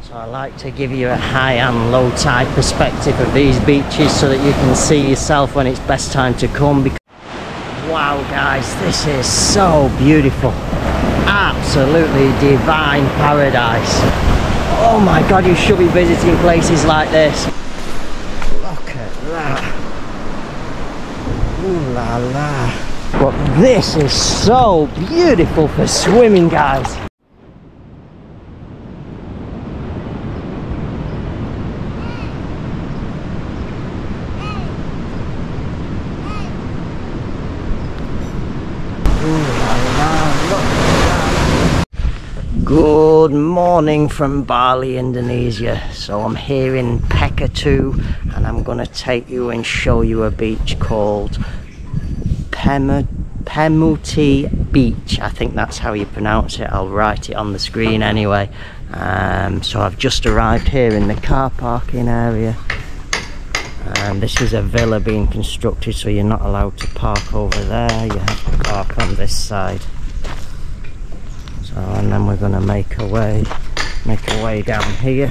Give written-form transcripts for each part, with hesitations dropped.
So I like to give you a high and low tide perspective of these beaches so that you can see yourself when it's best time to come. Wow guys, this is so beautiful. Absolutely divine paradise. Oh my god, you should be visiting places like this. Look at that. Ooh la la. But this is so beautiful for swimming, guys. Good morning from Bali, Indonesia. So I'm here in Pecatu and I'm going to take you and show you a beach called PEMUTIH Beach. I think that's how you pronounce it. I'll write it on the screen anyway. So I've just arrived here in the car parking area. This is a villa being constructed, so you're not allowed to park over there. You have to park on this side. So, and then we're going to make our way down here.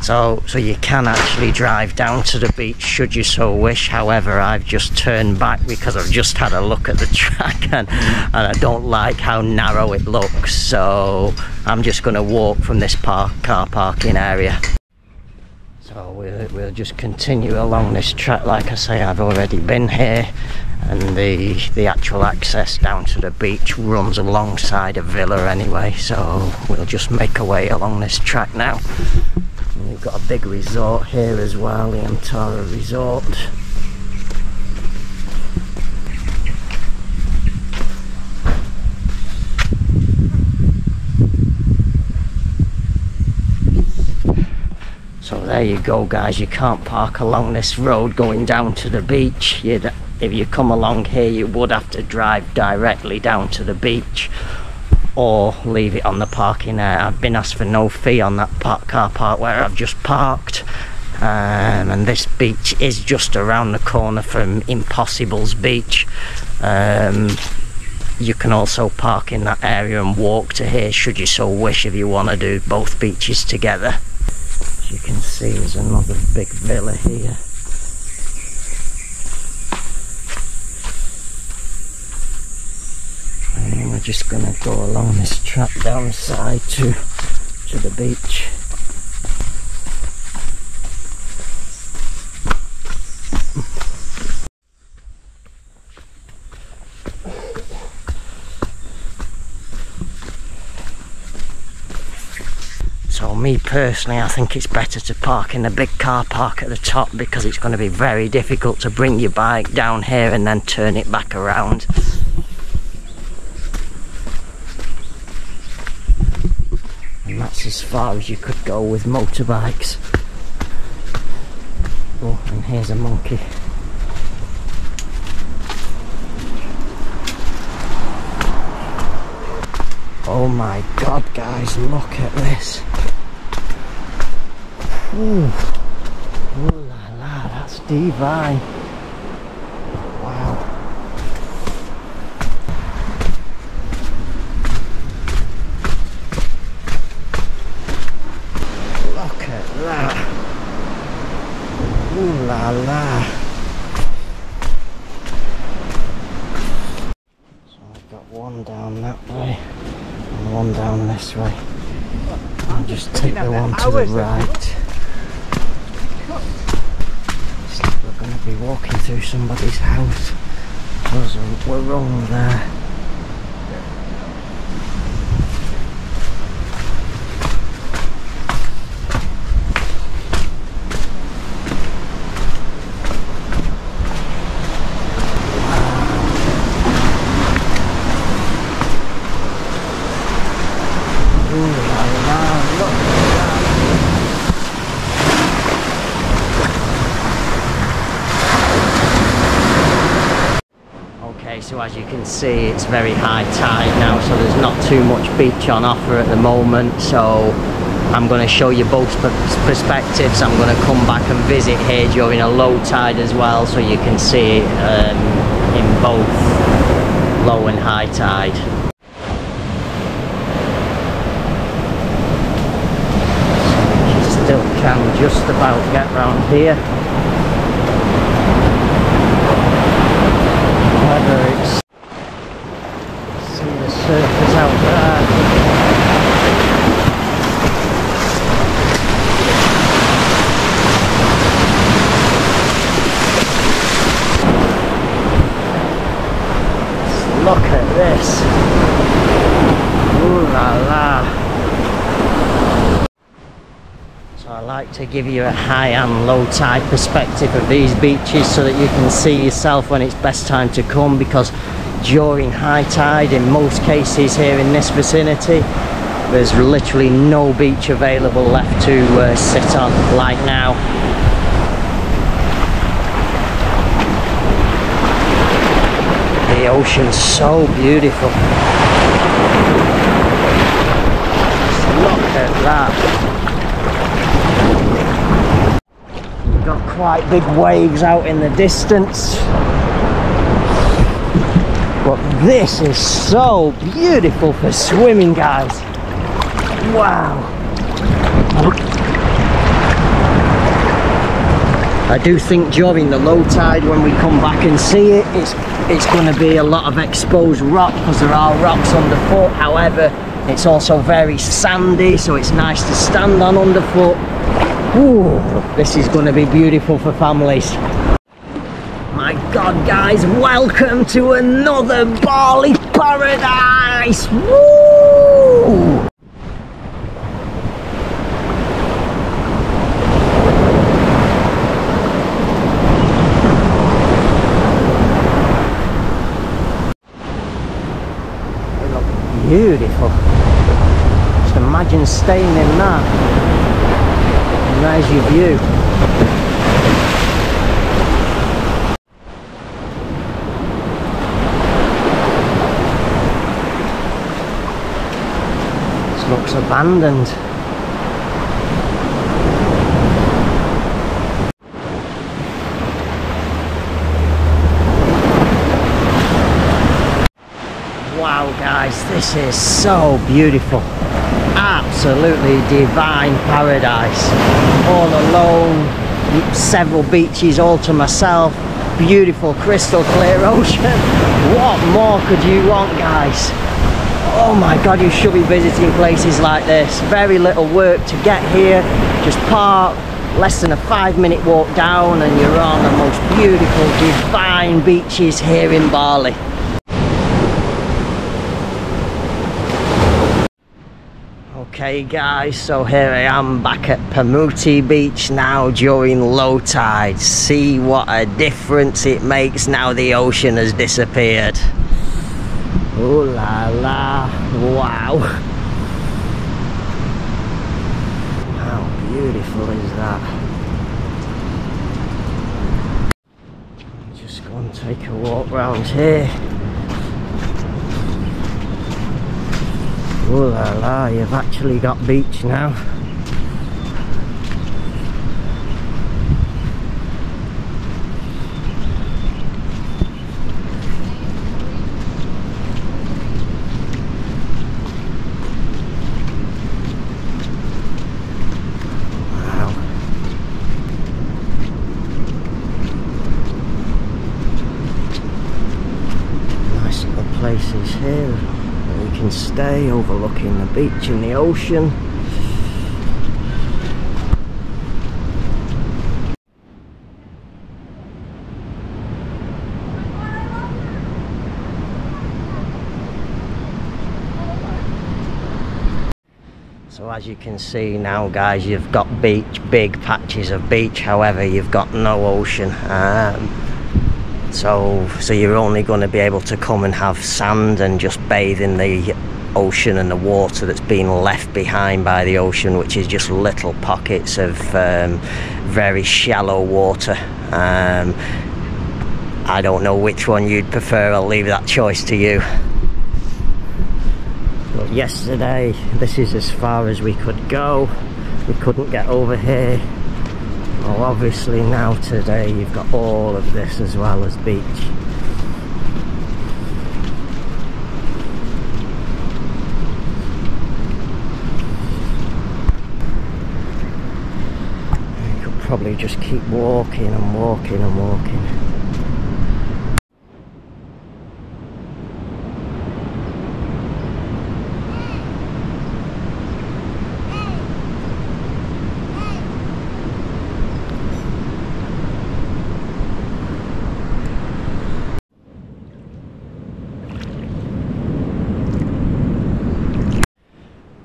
So you can actually drive down to the beach should you so wish. However, I've just turned back because I've just had a look at the track and I don't like how narrow it looks. So I'm just going to walk from this car parking area. So we'll just continue along this track. Like I say, I've already been here, and the actual access down to the beach runs alongside a villa anyway. So we'll just make our way along this track now. And we've got a big resort here as well, the Antara Resort. So there you go guys, you can't park along this road going down to the beach. If you come along here you would have to drive directly down to the beach or leave it on the parking area. I've been asked for no fee on that car park where I've just parked. And this beach is just around the corner from Impossible's beach. You can also park in that area and walk to here should you so wish, if you want to do both beaches together. You can see there's another big villa here. And we're just going to go along this track down the side to the beach. So me personally, I think it's better to park in a big car park at the top because it's going to be very difficult to bring your bike down here and then turn it back around. And that's as far as you could go with motorbikes. Oh, and here's a monkey. Oh my god guys, look at this. Ooh. Ooh la la, that's divine. Wow. Look at that. Ooh la la. So I've got one down that way and one down this way. I'll just take the one to the right. We're going to be walking through somebody's house. We're wrong there. So as you can see, it's very high tide now, so there's not too much beach on offer at the moment. So I'm going to show you both perspectives. I'm going to come back and visit here during a low tide as well, so you can see it in both low and high tide. Still can just about get round here. However, it's see the surface out there. Look at this. Ooh la la. So I like to give you a high and low tide perspective of these beaches so that you can see yourself when it's best time to come, because during high tide in most cases here in this vicinity there's literally no beach available left to sit on, like now. The ocean's so beautiful. Look at that. We've got quite big waves out in the distance. But this is so beautiful for swimming, guys. Wow. I do think during the low tide, when we come back and see it, it's going to be a lot of exposed rock because there are rocks underfoot. However, it's also very sandy, so it's nice to stand on underfoot. Ooh, this is going to be beautiful for families. My God, guys, welcome to another Bali paradise! Woo! Beautiful. Just imagine staying in that. And there's your view. This looks abandoned. Wow, guys, this is so beautiful. Absolutely divine paradise. All alone, several beaches all to myself, beautiful crystal clear ocean. What more could you want, guys? Oh my God, you should be visiting places like this. Very little work to get here, just park, less than a 5-minute walk down and you're on the most beautiful divine beaches here in Bali. Okay guys, so here I am back at PEMUTIH Beach now during low tide. See what a difference it makes now the ocean has disappeared. Oh la la, wow. How beautiful is that? Just go and take a walk round here. Oh la la, you've actually got beach now. Wow. Nice little places here. We can stay overlooking the beach and the ocean. So as you can see now, guys, you've got beach, big patches of beach, however you've got no ocean. So you're only going to be able to come and have sand and just bathe in the ocean and the water that's been left behind by the ocean, which is just little pockets of very shallow water. I don't know which one you'd prefer, I'll leave that choice to you. But yesterday, this is as far as we could go. We couldn't get over here. Well, obviously now today you've got all of this as well as beach. probably just keep walking and walking and walking.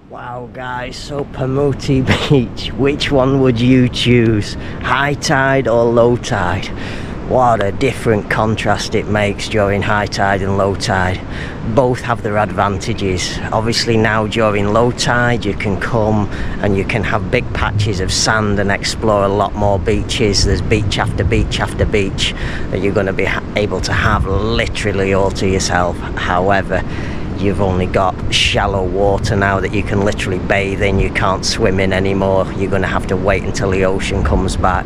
Wow guys, so PEMUTIH Beach, which one would you choose? High tide or low tide? What a different contrast it makes during high tide and low tide. Both have their advantages. Obviously now during low tide you can come and you can have big patches of sand and explore a lot more beaches. There's beach after beach after beach that you're going to be able to have literally all to yourself. However, you've only got shallow water now that you can literally bathe in. You can't swim in anymore. You're going to have to wait until the ocean comes back.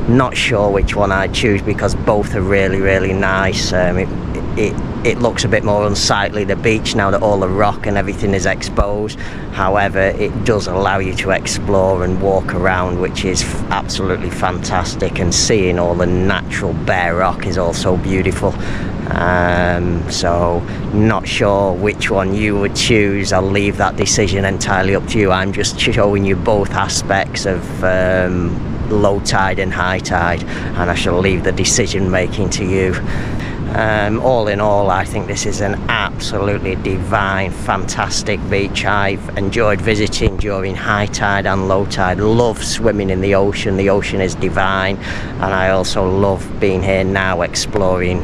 Not sure which one I'd choose because both are really nice. It looks a bit more unsightly, the beach, now that all the rock and everything is exposed. However, it does allow you to explore and walk around, which is absolutely fantastic, and seeing all the natural bare rock is also beautiful. So not sure which one you would choose. I'll leave that decision entirely up to you. I'm just showing you both aspects of low tide and high tide, and I shall leave the decision making to you. All in all, I think this is an absolutely divine, fantastic beach. I've enjoyed visiting during high tide and low tide. Love swimming in the ocean. The ocean is divine, and I also love being here now exploring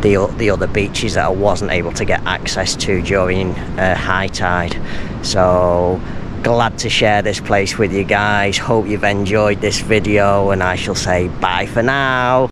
the other beaches that I wasn't able to get access to during high tide. So glad to share this place with you guys. Hope you've enjoyed this video, and I shall say bye for now.